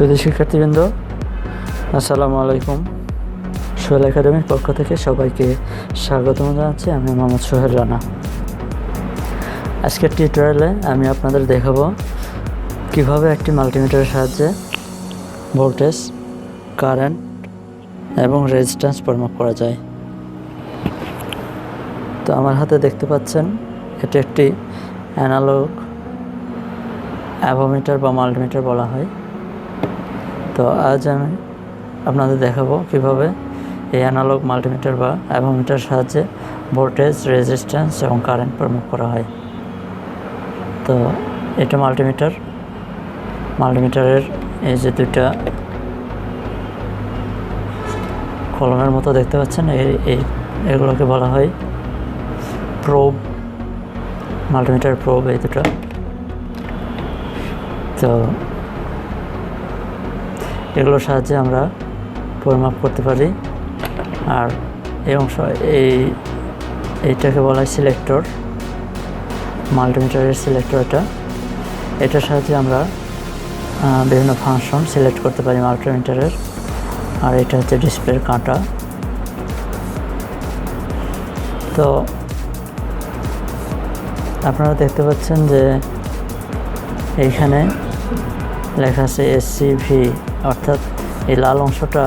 সুধী শিক্ষার্থীবৃন্দ, আসসালামু আলাইকুম। সোহেল একাডেমির পক্ষ থেকে সবাইকে স্বাগতম জানাচ্ছি। আমি মোহাম্মদ সোহেল রানা। আজকের টিউটোরিয়ালে আমি আপনাদের দেখাবো কিভাবে একটি মাল্টিমিটারের সাহায্যে ভোল্টেজ, কারেন্ট এবং রেজিস্ট্যান্স পরিমাপ করা যায়। তো আমার হাতে দেখতে পাচ্ছেন এটি একটি অ্যানালগ অ্যাভোমিটার বা মাল্টিমিটার বলা হয়। তো আজ আমি আপনাদের দেখাবো কিভাবে এই অ্যানালগ মাল্টিমিটার বা অ্যাভোমিটার সাহায্যে ভোল্টেজ, রেজিস্ট্যান্স এবং কারেন্ট পরিমাপ করা হয়। তো এটা মাল্টিমিটারের এই যে দুইটা কলমের মতো দেখতে পাচ্ছেন, এগুলোকে বলা হয় প্রোব, মাল্টিমিটার প্রোব এই দুটো। তো এগুলোর সাহায্যে আমরা পরিমাপ করতে পারি। আর এই অংশ এইটাকে বলা হয় সিলেক্টর, মাল্টিমিটারের সিলেক্টর। এটার সাহায্যে আমরা বিভিন্ন ফাংশন সিলেক্ট করতে পারি মাল্টিমিটারের। আর এটা হচ্ছে ডিসপ্লের কাঁটা। তো আপনারা দেখতে পাচ্ছেন যে এইখানে লেখা আছে এসিভি, অর্থাৎ এই লাল অংশটা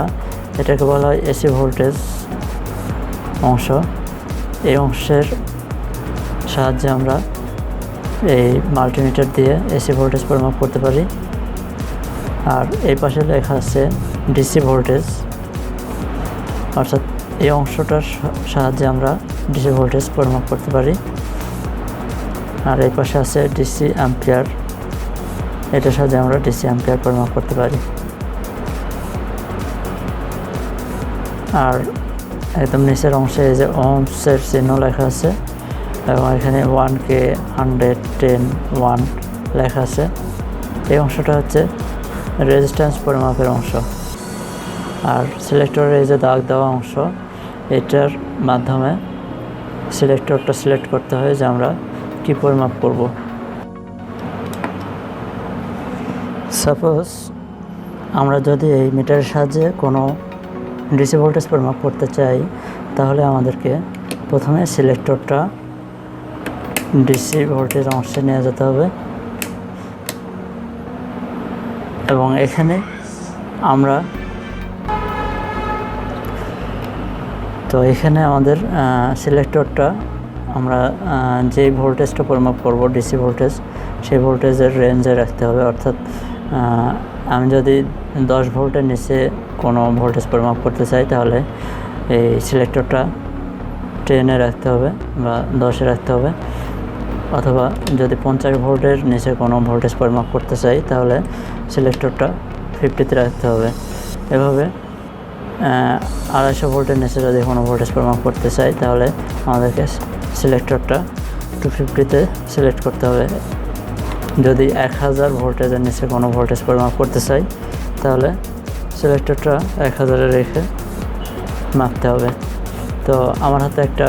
এটাকে বলা হয় এসি ভোল্টেজ অংশ। এই অংশের সাহায্যে আমরা এই মাল্টিমিটার দিয়ে এসি ভোল্টেজ পরিমাপ করতে পারি। আর এই পাশে লেখা আছে ডিসি ভোল্টেজ, অর্থাৎ এই অংশটার সাহায্যে আমরা ডিসি ভোল্টেজ পরিমাপ করতে পারি। আর এই পাশে আছে ডিসি অ্যাম্পিয়ার, এটার সাহায্যে আমরা ডিসি অ্যাম্পিয়ার পরিমাপ করতে পারি। আর একদম নিচের অংশে এই যে ওহমসের চিহ্ন লেখা আছে এবং এখানে 1K, 100, 10, 1 লেখা আছে। এই অংশটা হচ্ছে রেজিস্ট্যান্স পরিমাপের অংশ। আর সিলেক্টরের এই যে দাগ দেওয়া অংশ, এটার মাধ্যমে সিলেক্টরটা সিলেক্ট করতে হয় যে আমরা কী পরিমাপ করব। সাপোজ আমরা যদি এই মিটারের সাহায্যে কোনো ডিসি ভোল্টেজ পরিমাপ করতে চাই, তাহলে আমাদেরকে প্রথমে সিলেক্টরটা ডিসি ভোল্টেজ অংশে নিয়ে যেতে হবে এবং এখানে আমাদের সিলেক্টরটা আমরা যেই ভোল্টেজটা পরিমাপ করব ডিসি ভোল্টেজ, সেই ভোল্টেজের রেঞ্জে রাখতে হবে। অর্থাৎ আমি যদি 10 ভোল্টের নিচে কোনো ভোল্টেজ পরিমাপ করতে চাই, তাহলে এই সিলেক্টরটা 10-এ রাখতে হবে বা 10-এ রাখতে হবে। অথবা যদি 50 ভোল্টের নিচে কোনো ভোল্টেজ পরিমাপ করতে চাই, তাহলে সিলেক্টরটা 50-তে রাখতে হবে। এভাবে 250 ভোল্টের নিচে যদি কোনো ভোল্টেজ পরিমাপ করতে চাই, তাহলে আমাদেরকে সিলেক্টরটা 250-তে সিলেক্ট করতে হবে। যদি 1000 ভোল্টেজের নিচে কোনো ভোল্টেজ পরিমাপ করতে চাই, তাহলে সিলেক্টরটা 1000-এ রেখে মাপতে হবে। তো আমার হাতে একটা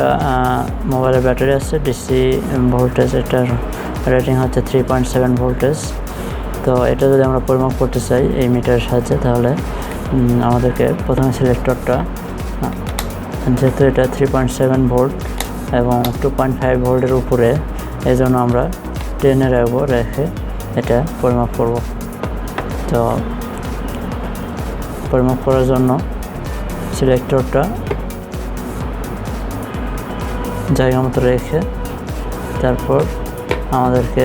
মোবাইলের ব্যাটারি আছে, ডিসি ভোল্টেজ, এটার রেটিং হচ্ছে 3.7 ভোল্টেজ। তো এটা যদি আমরা পরিমাপ করতে চাই এই মিটারের সাহায্যে, তাহলে আমাদেরকে প্রথমে সিলেক্টরটা, যেহেতু এটা 3.7 ভোল্ট এবং 2.5 ভোল্টের উপরে, এই জন্য আমরা 10-এ রাখবো, রেখে এটা পরিমাপ করব। তো পরিমাপ করার জন্য সিলেক্টরটা জায়গা মতো রেখে তারপর আমাদেরকে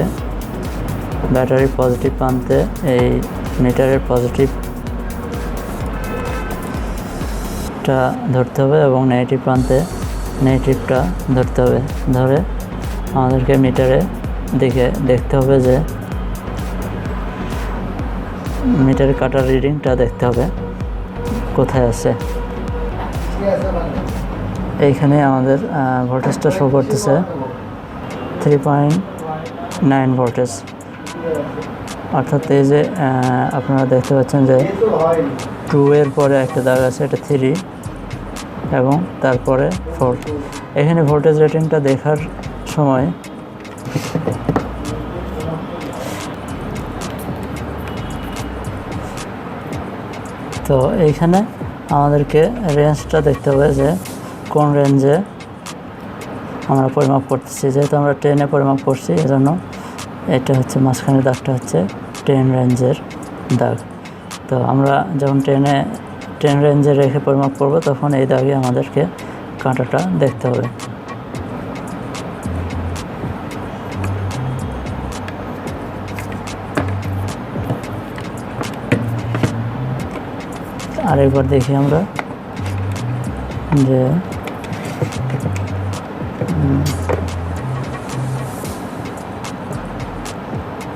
ব্যাটারির পজিটিভ প্রান্তে এই মিটারের পজিটিভটা ধরতে হবে এবং নেগেটিভ প্রান্তে নেগেটিভটা ধরতে হবে। ধরে আমাদেরকে মিটারের দিকে দেখতে হবে যে মিটারের কাটার রিডিংটা দেখতে হবে কোথায় আছে। এইখানে আমাদের ভোল্টেজটা শো করতেছে 3.9 ভোল্টেজ। অর্থাৎ এই যে আপনারা দেখতে পাচ্ছেন যে 2-এর পরে একটা দাগ আছে, এটা 3 এবং তারপরে 4। এখানে ভোল্টেজ রেটিংটা দেখার সময় তো এইখানে আমাদেরকে রেঞ্জটা দেখতে হবে যে কোন রেঞ্জে আমরা পরিমাপ করতেছি। যেহেতু আমরা 10-এ পরিমাপ করছি, এজন্য এটা হচ্ছে মাঝখানের দাগটা হচ্ছে 10 রেঞ্জের দাগ। তো আমরা যখন 10 রেঞ্জে রেখে পরিমাপ করব, তখন এই দাগে আমাদেরকে কাঁটাটা দেখতে হবে। আরেকবার দেখি আমরা যে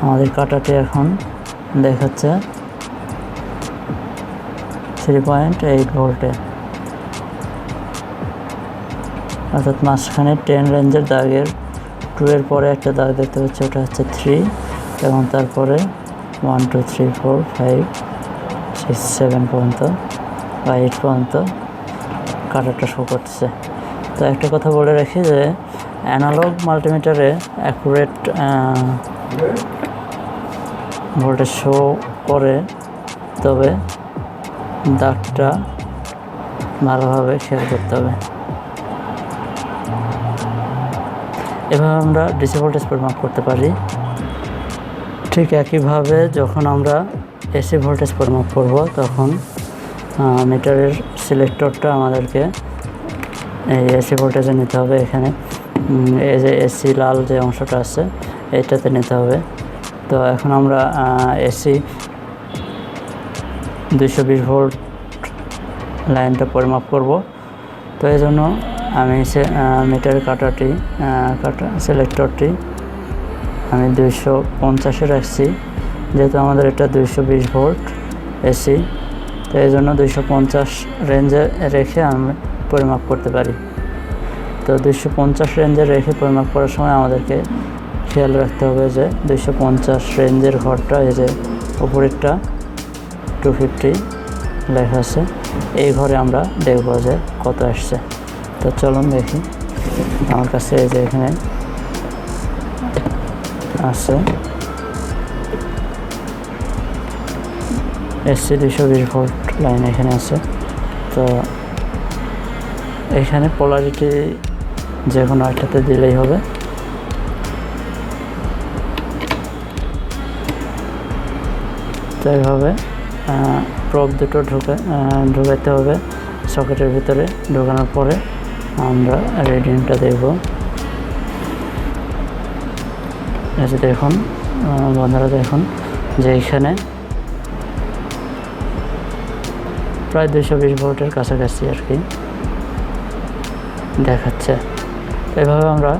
আমাদের কাঁটাটি এখন দেখাচ্ছে 3.8 ভোল্টে, অর্থাৎ মাঝখানে 10 রেঞ্জের দাগের 2 এর পরে একটা দাগ দেখতে পাচ্ছি, ওটা হচ্ছে 3, এবং তারপরে 1 2 3 4 5 6 7 পর্যন্ত বা 8 পর্যন্ত কাঁটাটা শো করতেছে। তো একটা কথা বলে রাখি যে অ্যানালগ মাল্টিমিটারে অ্যাকুরেট ভোল্টেজ শো করে, তবে দাগটা ভালোভাবে খেয়াল করতে হবে। এভাবে আমরা ডিসি ভোল্টেজ পরিমাপ করতে পারি। ঠিক একইভাবে যখন আমরা এসি ভোল্টেজ পরিমাপ করব, তখন মিটারের সিলেক্টরটা আমাদেরকে এই এসি ভোল্টেজে নিতে হবে। এখানে এই যে এসি লাল যে অংশটা আছে, এইটাতে নিতে হবে। তো এখন আমরা এসি 220 ভোল্ট লাইনটা পরিমাপ করব। তো এই জন্য আমি মিটারের সিলেক্টরটি আমি 250-এ রাখছি। যেহেতু আমাদের এটা 220 ভোল্ট এসি, তো এই জন্য 250 রেঞ্জে রেখে আমি পরিমাপ করতে পারি। তো 250 রেঞ্জে রেখে পরিমাপ করার সময় আমাদেরকে খেয়াল রাখতে হবে যে 250 রেঞ্জের ঘরটা, এই যে উপরেরটা 250 লেখা আছে, এই ঘরে আমরা দেখব যে কত আসছে। তো চলুন দেখি। আমার কাছে এই যে এখানে আছে এসসি 220 ভোল্ট লাইন এখানে আছে। তো এখানে পোলারিটি যে কোনো একটাতে দিলেই হবে। তো এইভাবে প্রব দুটো ঢুকাতে হবে সকেটের ভিতরে। ঢোকানোর পরে আমরা রিডিংটা দেখব। এই যে দেখুন বন্ধুরা, দেখুন যে এখানে প্রায় 220 ভোল্টের কাছাকাছি আর কি দেখাচ্ছে। এভাবে আমরা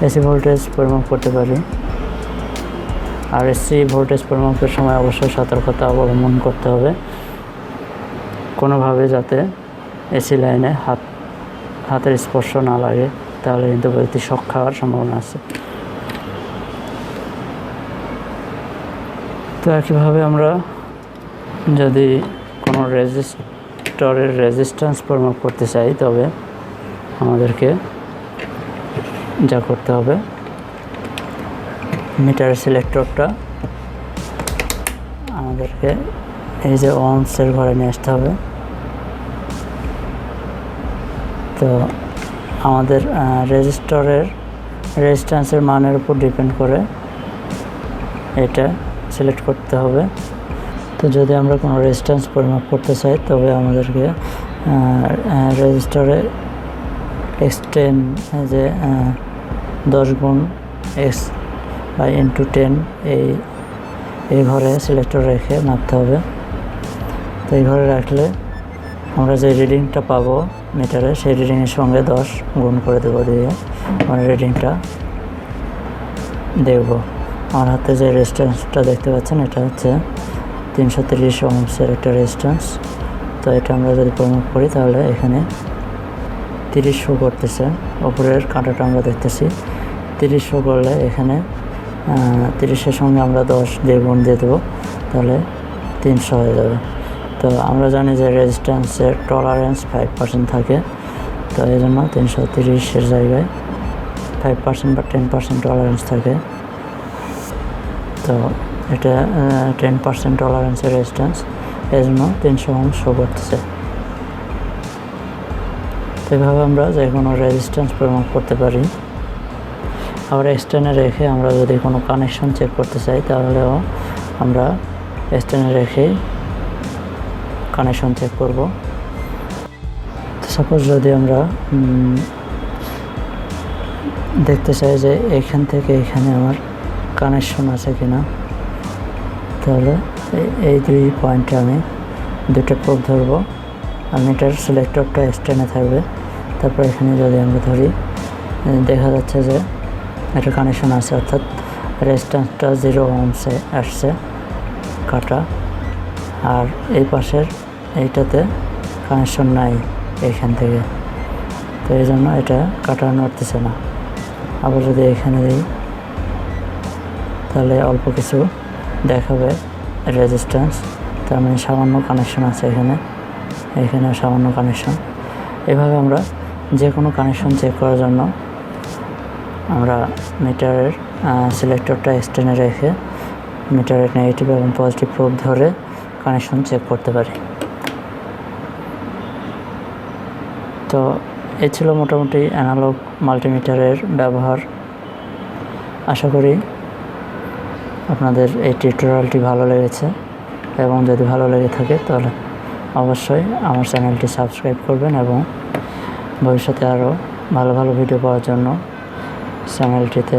এসি ভোল্টেজ পরিমাপ করতে পারি। আর এসি ভোল্টেজ পরিমাপের সময় অবশ্যই সতর্কতা অবলম্বন করতে হবে, কোনোভাবে যাতে এসি লাইনে হাতের স্পর্শ না লাগে, তাহলে কিন্তু ব্যক্তি শক খাওয়ার সম্ভাবনা আছে। তো একইভাবে আমরা যদি কোনো রেজিস্টরের রেজিস্ট্যান্স পরিমাপ করতে চাই, তবে আমাদেরকে যা করতে হবে, মিটারের সিলেক্টরটা আমাদেরকে এই যে ওহমসের ঘরে নিয়ে আসতে হবে। তো আমাদের রেজিস্টরের রেজিস্ট্যান্সের মানের উপর ডিপেন্ড করে এটা সিলেক্ট করতে হবে। তো যদি আমরা কোনো রেজিস্ট্যান্স পরিমাপ করতে চাই, তবে আমাদেরকে রেজিস্টরে x10 যে 10 গুণ x বাই ইন্টু 10 এই ঘরে সিলেক্টর রেখে মাপতে হবে। তো এই ঘরে রাখলে আমরা যে রিডিংটা পাবো মিটারে, সেই রিডিংয়ের সঙ্গে 10 গুণ করে দেবো, দিয়ে আমরা রিডিংটা দেখব। আমার হাতে যে রেজিস্ট্যান্সটা দেখতে পাচ্ছেন, এটা হচ্ছে 330 ওহমসের একটা রেজিস্ট্যান্স। তো এটা আমরা যদি পরিমাপ করি, তাহলে এখানে 30 শো করতেছে। ওপরের কাঁটাটা আমরা দেখতেছি 30 শো করলে এখানে 30-এর সঙ্গে আমরা 10 দিয়ে গুণ দিয়ে দেবো, তাহলে 300 হয়ে যাবে। তো আমরা জানি যে রেজিস্ট্যান্সের টলারেন্স 5% থাকে। তো এই জন্য 330-এর জায়গায় 5% বা 10% টলারেন্স থাকে। তো এটা 10% টলারেন্সের রেজিস্ট্যান্স। এই জন্য 300 ওহম শো করতেছে। তো এভাবে আমরা যে কোনো রেজিস্ট্যান্স পরিমাপ করতে পারি। আবার এক্সটার্নে রেখে আমরা যদি কোনো কানেকশন চেক করতে চাই তাহলেও আমরা এক্সটার্নে রেখেই কানেকশন চেক করব। সাপোজ যদি আমরা দেখতে চাই যে এখান থেকে এখানে আমার কানেকশন আছে কিনা, তাহলে এই 2 পয়েন্টে আমি 2টা প্রোব ধরবো আর মিটার সিলেক্টরটা এক্সটার্নে থাকবে। তারপর এখানে যদি আমরা ধরি দেখা যাচ্ছে যে একটা কানেকশন আছে, অর্থাৎ রেজিস্ট্যান্সটা 0 ওহমসে আসছে কাটা, আর এই পাশের এইটাতে কানেকশন নাই এইখান থেকে, তো এই জন্য এটা কাটা নড়তেছে না। আবার যদি এখানে দিই তাহলে অল্প কিছু দেখাবে রেজিস্ট্যান্স, তার মানে সামান্য কানেকশন আছে এখানে সামান্য কানেকশন। এভাবে আমরা যে কোনো কানেকশন চেক করার জন্য আমরা মিটারের সিলেক্টরটা এক্সটার্নে রেখে মিটারের নেগেটিভ এবং পজিটিভ প্রোব ধরে কানেকশন চেক করতে পারি। তো এই ছিল মোটামুটি অ্যানালগ মাল্টিমিটারের ব্যবহার। আশা করি আপনাদের এই টিউটোরিয়ালটি ভালো লেগেছে, এবং যদি ভালো লেগে থাকে তাহলে অবশ্যই আমার চ্যানেলটি সাবস্ক্রাইব করবেন এবং ভবিষ্যতে আরও ভালো ভালো ভিডিও পাওয়ার জন্য চ্যানেলটিতে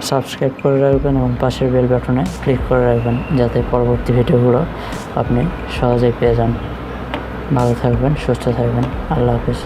সাবস্ক্রাইব করে রাখবেন এবং পাশের বেল বাটনে ক্লিক করে রাখবেন, যাতে পরবর্তী ভিডিওগুলো আপনি সহজেই পেয়ে যান। ভালো থাকবেন, সুস্থ থাকবেন। আল্লাহ হাফেজ।